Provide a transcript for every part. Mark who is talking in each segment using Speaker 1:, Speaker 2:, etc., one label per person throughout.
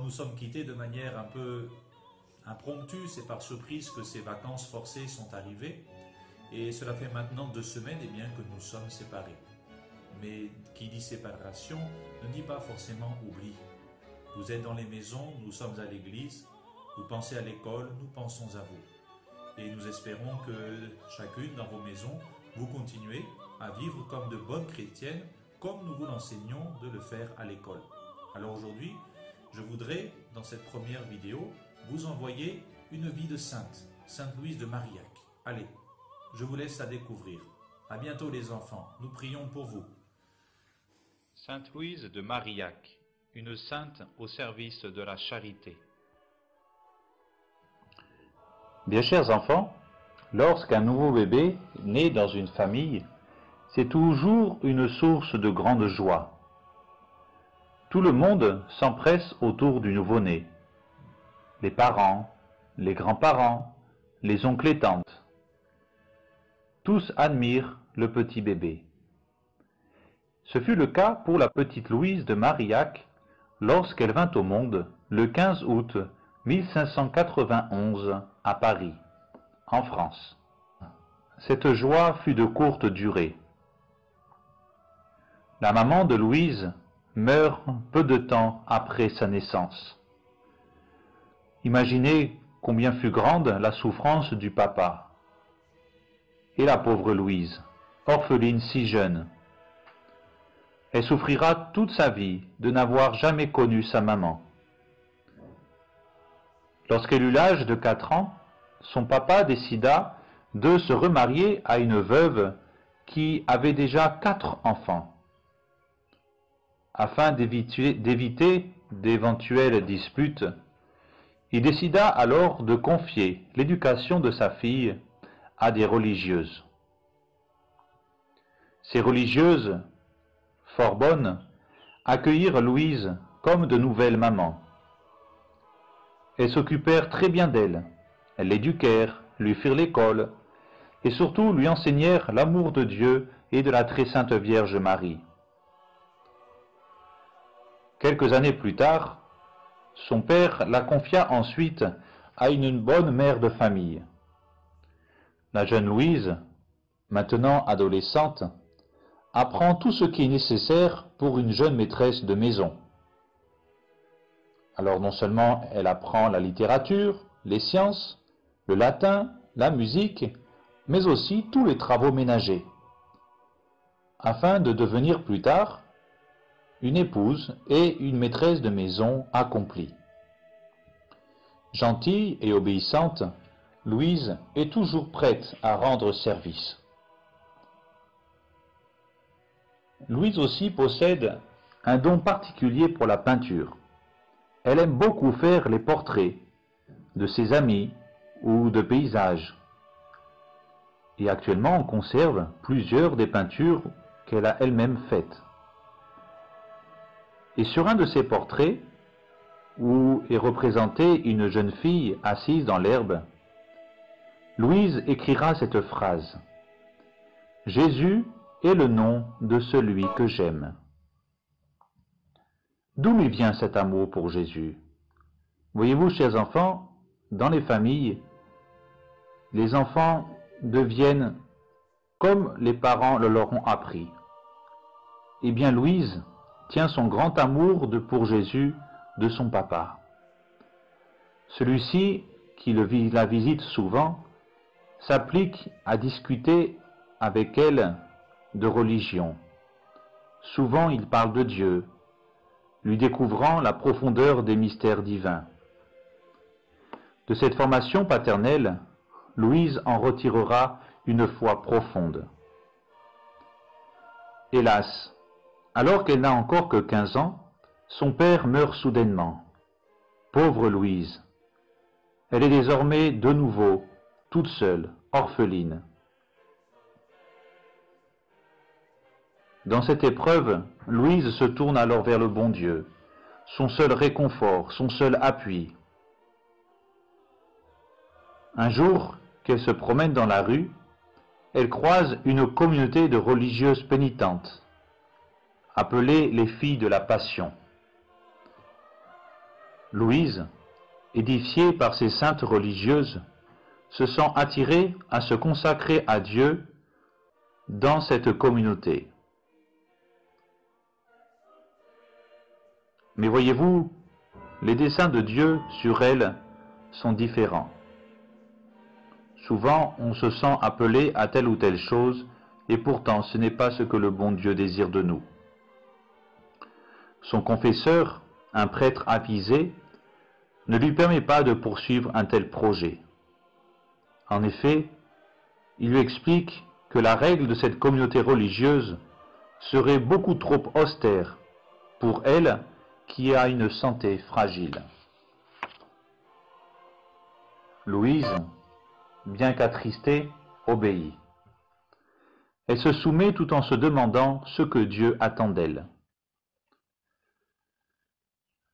Speaker 1: nous sommes quittés de manière un peu impromptue, c'est par surprise que ces vacances forcées sont arrivées. Et cela fait maintenant 2 semaines bien, que nous sommes séparés. Mais qui dit séparation ne dit pas forcément oubli. Vous êtes dans les maisons, nous sommes à l'église, vous pensez à l'école, nous pensons à vous. Et nous espérons que chacune dans vos maisons, vous continuez à vivre comme de bonnes chrétiennes, comme nous vous l'enseignons de le faire à l'école. Alors aujourd'hui, je voudrais, dans cette première vidéo, vous envoyer une vie de sainte, Sainte Louise de Marillac. Allez, je vous laisse la découvrir. À bientôt les enfants, nous prions pour vous.
Speaker 2: Sainte Louise de Marillac, une sainte au service de la charité.
Speaker 3: Bien chers enfants, lorsqu'un nouveau bébé naît dans une famille, c'est toujours une source de grande joie. Tout le monde s'empresse autour du nouveau-né. Les parents, les grands-parents, les oncles et tantes. Tous admirent le petit bébé. Ce fut le cas pour la petite Louise de Marillac lorsqu'elle vint au monde le 15 août 1591 à Paris, en France. Cette joie fut de courte durée. La maman de Louise meurt peu de temps après sa naissance. Imaginez combien fut grande la souffrance du papa. Et la pauvre Louise, orpheline si jeune. Elle souffrira toute sa vie de n'avoir jamais connu sa maman. Lorsqu'elle eut l'âge de 4 ans, son papa décida de se remarier à une veuve qui avait déjà 4 enfants. Afin d'éviter d'éventuelles disputes, il décida alors de confier l'éducation de sa fille à des religieuses. Ces religieuses, fort bonnes, accueillirent Louise comme de nouvelles mamans. Elles s'occupèrent très bien d'elle, elles l'éduquèrent, lui firent l'école, et surtout lui enseignèrent l'amour de Dieu et de la très sainte Vierge Marie. Quelques années plus tard, son père la confia ensuite à une bonne mère de famille. La jeune Louise, maintenant adolescente, apprend tout ce qui est nécessaire pour une jeune maîtresse de maison. Alors non seulement elle apprend la littérature, les sciences, le latin, la musique, mais aussi tous les travaux ménagers, afin de devenir plus tard une épouse et une maîtresse de maison accomplie. Gentille et obéissante, Louise est toujours prête à rendre service. Louise aussi possède un don particulier pour la peinture. Elle aime beaucoup faire les portraits de ses amis ou de paysages. Et actuellement, on conserve plusieurs des peintures qu'elle a elle-même faites. Et sur un de ces portraits, où est représentée une jeune fille assise dans l'herbe, Louise écrira cette phrase: « Jésus est le nom de celui que j'aime. » D'où lui vient cet amour pour Jésus? Voyez-vous, chers enfants, dans les familles, les enfants deviennent comme les parents le leur ont appris. Eh bien, Louise tient son grand amour pour Jésus de son papa. Celui-ci, qui la visite souvent, s'applique à discuter avec elle de religion. Souvent, il parle de Dieu, lui découvrant la profondeur des mystères divins. De cette formation paternelle, Louise en retirera une foi profonde. Hélas, alors qu'elle n'a encore que 15 ans, son père meurt soudainement. Pauvre Louise! Elle est désormais de nouveau toute seule, orpheline. Dans cette épreuve, Louise se tourne alors vers le bon Dieu, son seul réconfort, son seul appui. Un jour, qu'elle se promène dans la rue, elle croise une communauté de religieuses pénitentes, appelées les filles de la Passion. Louise, édifiée par ces saintes religieuses, se sent attirée à se consacrer à Dieu dans cette communauté. Mais voyez-vous, les desseins de Dieu sur elle sont différents. Souvent, on se sent appelé à telle ou telle chose, et pourtant ce n'est pas ce que le bon Dieu désire de nous. Son confesseur, un prêtre avisé, ne lui permet pas de poursuivre un tel projet. En effet, il lui explique que la règle de cette communauté religieuse serait beaucoup trop austère pour elle qui a une santé fragile. Louise, bien qu'attristée, obéit. Elle se soumet tout en se demandant ce que Dieu attend d'elle.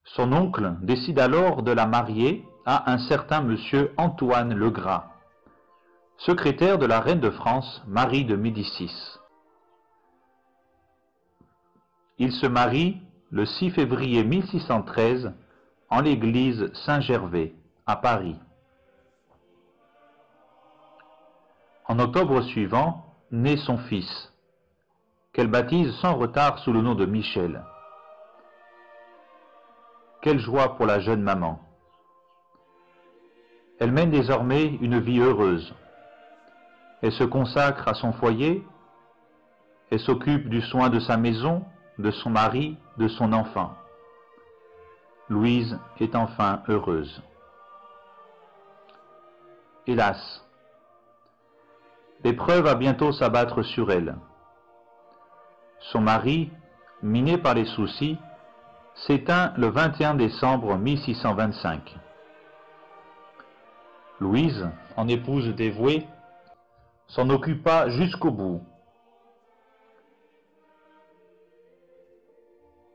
Speaker 3: Son oncle décide alors de la marier à un certain monsieur Antoine Legras, secrétaire de la reine de France, Marie de Médicis. Il se marie le 6 février 1613 en l'église Saint-Gervais, à Paris. En octobre suivant, naît son fils, qu'elle baptise sans retard sous le nom de Michel. Quelle joie pour la jeune maman! Elle mène désormais une vie heureuse. Elle se consacre à son foyer, elle s'occupe du soin de sa maison, de son mari, de son enfant. Louise est enfin heureuse. Hélas, l'épreuve va bientôt s'abattre sur elle. Son mari, miné par les soucis, s'éteint le 21 décembre 1625. Louise, en épouse dévouée, s'en occupa jusqu'au bout.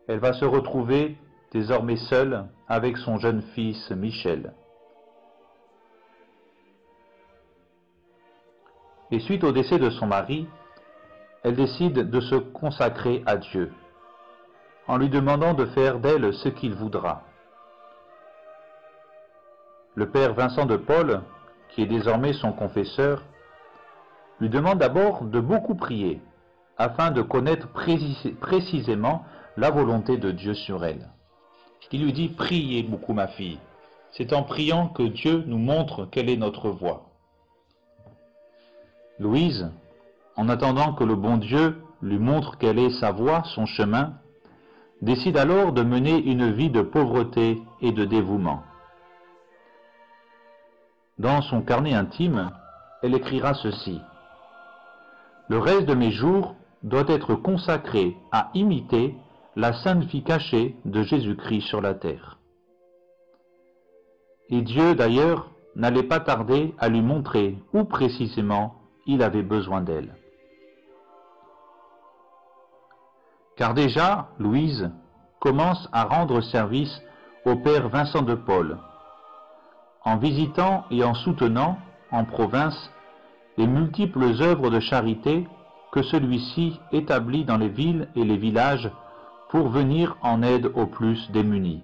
Speaker 3: Elle va se retrouver désormais seule avec son jeune fils Michel. Et suite au décès de son mari, elle décide de se consacrer à Dieu, en lui demandant de faire d'elle ce qu'il voudra. Le père Vincent de Paul, qui est désormais son confesseur, lui demande d'abord de beaucoup prier, afin de connaître précisément la volonté de Dieu sur elle. Il lui dit « Priez beaucoup, ma fille. C'est en priant que Dieu nous montre quelle est notre voie. » Louise, en attendant que le bon Dieu lui montre quelle est sa voie, son chemin, décide alors de mener une vie de pauvreté et de dévouement. Dans son carnet intime, elle écrira ceci: « Le reste de mes jours doit être consacré à imiter la sainte vie cachée de Jésus-Christ sur la terre. » Et Dieu, d'ailleurs, n'allait pas tarder à lui montrer où précisément il avait besoin d'elle. Car déjà, Louise commence à rendre service au père Vincent de Paul, en visitant et en soutenant en province les multiples œuvres de charité que celui-ci établit dans les villes et les villages pour venir en aide aux plus démunis.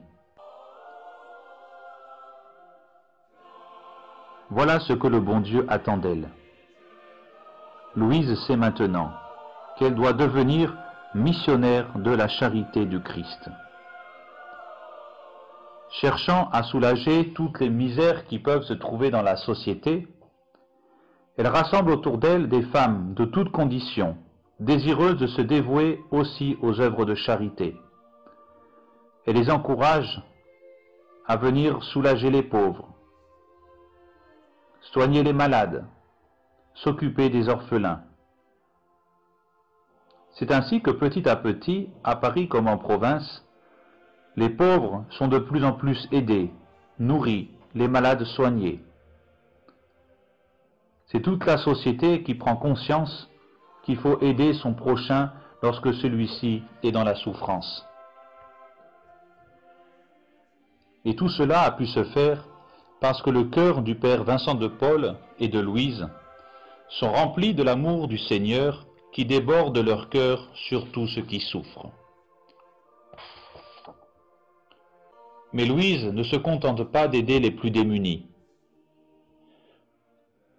Speaker 3: Voilà ce que le bon Dieu attend d'elle. Louise sait maintenant qu'elle doit devenir missionnaire de la charité du Christ. Cherchant à soulager toutes les misères qui peuvent se trouver dans la société, elle rassemble autour d'elle des femmes de toutes conditions, désireuses de se dévouer aussi aux œuvres de charité. Elle les encourage à venir soulager les pauvres, soigner les malades, s'occuper des orphelins. C'est ainsi que petit à petit, à Paris comme en province, les pauvres sont de plus en plus aidés, nourris, les malades soignés. C'est toute la société qui prend conscience qu'il faut aider son prochain lorsque celui-ci est dans la souffrance. Et tout cela a pu se faire parce que le cœur du père Vincent de Paul et de Louise sont remplis de l'amour du Seigneur qui déborde leur cœur sur tout ce qui souffre. Mais Louise ne se contente pas d'aider les plus démunis.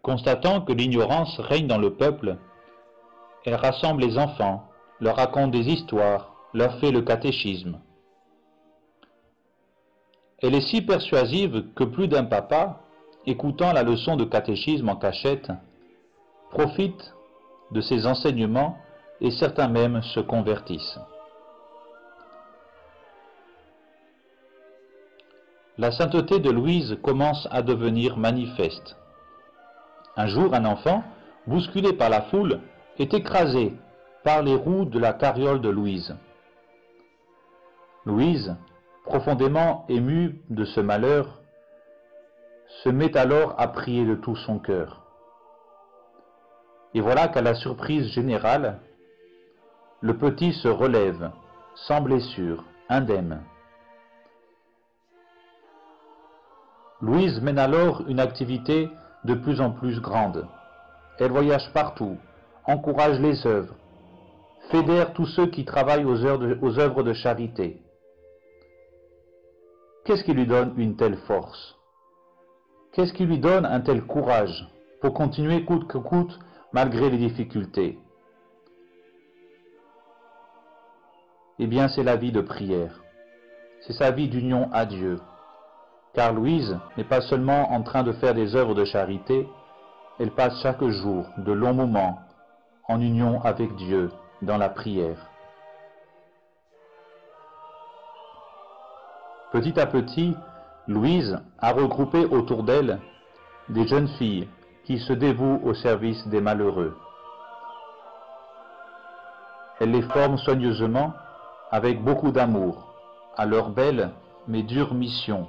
Speaker 3: Constatant que l'ignorance règne dans le peuple, elle rassemble les enfants, leur raconte des histoires, leur fait le catéchisme. Elle est si persuasive que plus d'un papa, écoutant la leçon de catéchisme en cachette, profite de ses enseignements et certains même se convertissent. La sainteté de Louise commence à devenir manifeste. Un jour, un enfant, bousculé par la foule, est écrasé par les roues de la carriole de Louise. Louise, profondément émue de ce malheur, se met alors à prier de tout son cœur. Et voilà qu'à la surprise générale, le petit se relève, sans blessure, indemne. Louise mène alors une activité de plus en plus grande. Elle voyage partout, encourage les œuvres, fédère tous ceux qui travaillent aux œuvres de charité. Qu'est-ce qui lui donne une telle force? Qu'est-ce qui lui donne un tel courage pour continuer coûte que coûte malgré les difficultés? Eh bien, c'est la vie de prière. C'est sa vie d'union à Dieu. Car Louise n'est pas seulement en train de faire des œuvres de charité, elle passe chaque jour de longs moments en union avec Dieu dans la prière. Petit à petit, Louise a regroupé autour d'elle des jeunes filles qui se dévouent au service des malheureux. Elle les forme soigneusement, avec beaucoup d'amour, à leur belle mais dure mission.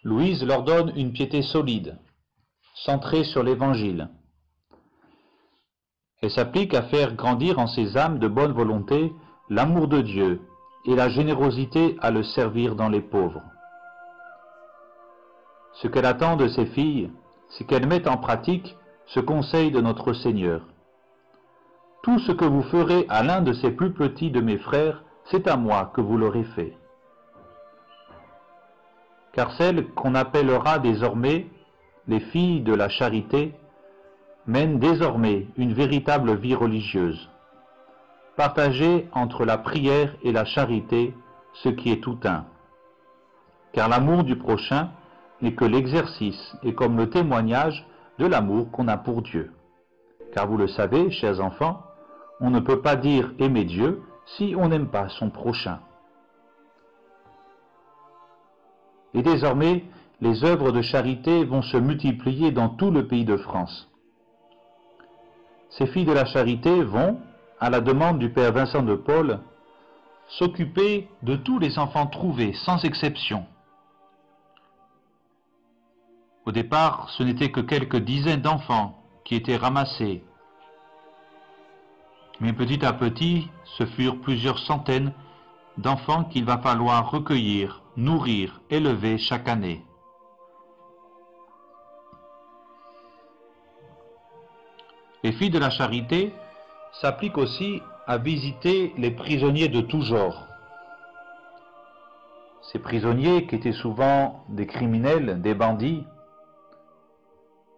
Speaker 3: Louise leur donne une piété solide, centrée sur l'Évangile. Elle s'applique à faire grandir en ces âmes de bonne volonté l'amour de Dieu et la générosité à le servir dans les pauvres. Ce qu'elle attend de ses filles, c'est qu'elles mettent en pratique ce conseil de notre Seigneur. Tout ce que vous ferez à l'un de ces plus petits de mes frères, c'est à moi que vous l'aurez fait. Car celles qu'on appellera désormais les filles de la charité mènent désormais une véritable vie religieuse, partagée entre la prière et la charité, ce qui est tout un. Car l'amour du prochain n'est que l'exercice et comme le témoignage de l'amour qu'on a pour Dieu. Car vous le savez, chers enfants, on ne peut pas dire aimer Dieu si on n'aime pas son prochain. Et désormais, les œuvres de charité vont se multiplier dans tout le pays de France. Ces filles de la charité vont, à la demande du Père Vincent de Paul, s'occuper de tous les enfants trouvés, sans exception. Au départ, ce n'était que quelques dizaines d'enfants qui étaient ramassés. Mais petit à petit, ce furent plusieurs centaines d'enfants qu'il va falloir recueillir, nourrir, élever chaque année. Les filles de la charité s'appliquent aussi à visiter les prisonniers de tout genre. Ces prisonniers, qui étaient souvent des criminels, des bandits,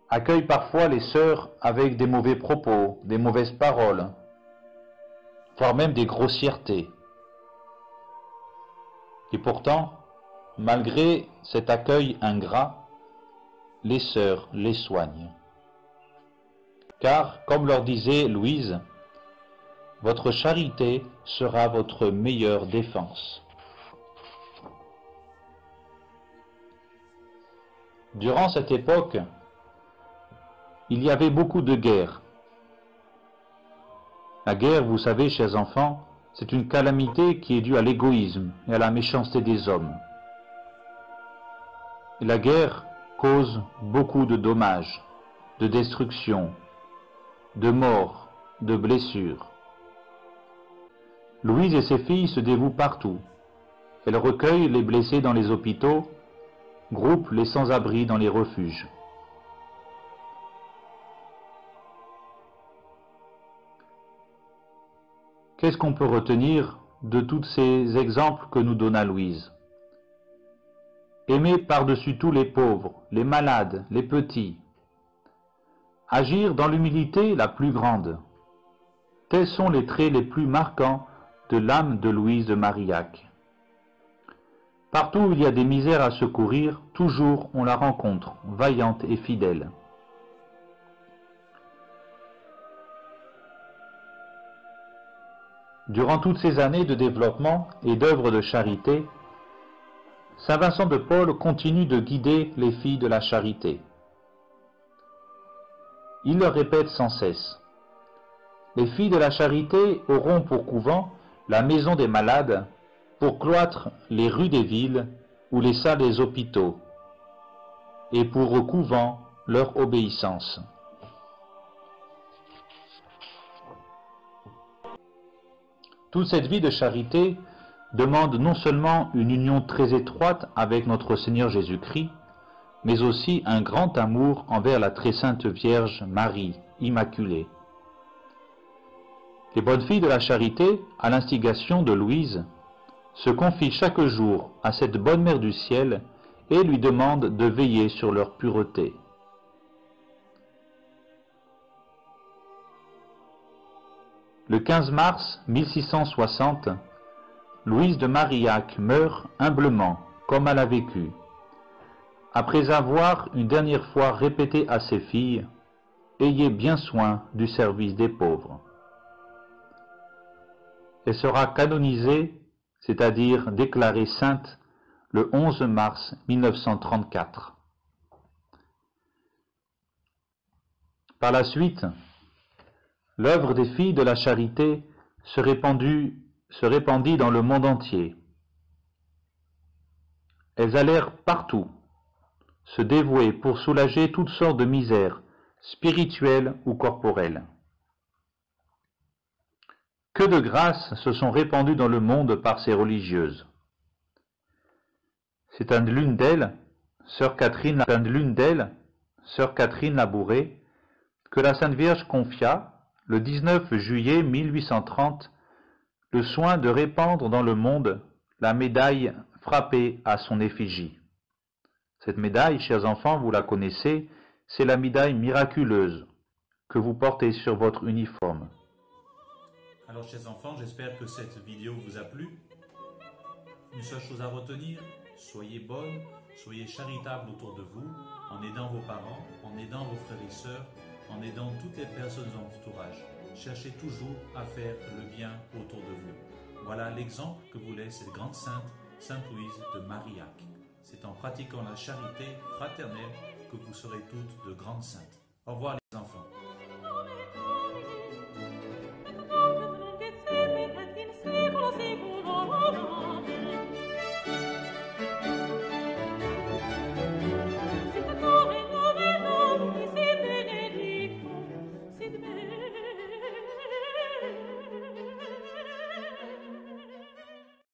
Speaker 3: accueillent parfois les sœurs avec des mauvais propos, des mauvaises paroles, voire même des grossièretés. Et pourtant, malgré cet accueil ingrat, les sœurs les soignent. Car, comme leur disait Louise, votre charité sera votre meilleure défense. Durant cette époque, il y avait beaucoup de guerres. La guerre, vous savez, chers enfants, c'est une calamité qui est due à l'égoïsme et à la méchanceté des hommes. Et la guerre cause beaucoup de dommages, de destruction, de morts, de blessures. Louise et ses filles se dévouent partout. Elles recueillent les blessés dans les hôpitaux, groupent les sans-abri dans les refuges. Qu'est-ce qu'on peut retenir de tous ces exemples que nous donna Louise. Aimer par-dessus tout les pauvres, les malades, les petits. Agir dans l'humilité la plus grande. Tels sont les traits les plus marquants de l'âme de Louise de Marillac. Partout où il y a des misères à secourir, toujours on la rencontre, vaillante et fidèle. Durant toutes ces années de développement et d'œuvres de charité, Saint Vincent de Paul continue de guider les filles de la charité. Il leur répète sans cesse: les filles de la charité auront pour couvent la maison des malades, pour cloître les rues des villes ou les salles des hôpitaux, et pour couvent leur obéissance. Toute cette vie de charité demande non seulement une union très étroite avec notre Seigneur Jésus-Christ, mais aussi un grand amour envers la très sainte Vierge Marie, Immaculée. Les bonnes filles de la charité, à l'instigation de Louise, se confient chaque jour à cette bonne Mère du ciel et lui demandent de veiller sur leur pureté. Le 15 mars 1660, Louise de Marillac meurt humblement, comme elle a vécu, après avoir une dernière fois répété à ses filles: « Ayez bien soin du service des pauvres ». Elle sera canonisée, c'est-à-dire déclarée sainte, le 11 mars 1934. Par la suite, l'œuvre des filles de la charité se répandit dans le monde entier. Elles allèrent partout se dévouer pour soulager toutes sortes de misères, spirituelles ou corporelles. Que de grâces se sont répandues dans le monde par ces religieuses. C'est à l'une d'elles, sœur Catherine Labouré, que la Sainte Vierge confia, le 19 juillet 1830, le soin de répandre dans le monde la médaille frappée à son effigie. Cette médaille, chers enfants, vous la connaissez, c'est la médaille miraculeuse que vous portez sur votre uniforme.
Speaker 1: Alors, chers enfants, j'espère que cette vidéo vous a plu. Une seule chose à retenir, soyez bonnes, soyez charitables autour de vous, en aidant vos parents, en aidant vos frères et sœurs, en aidant toutes les personnes de votre entourage. Cherchez toujours à faire le bien autour de vous. Voilà l'exemple que vous laisse cette grande sainte, Sainte Louise de Marillac. C'est en pratiquant la charité fraternelle que vous serez toutes de grandes saintes. Au revoir les enfants.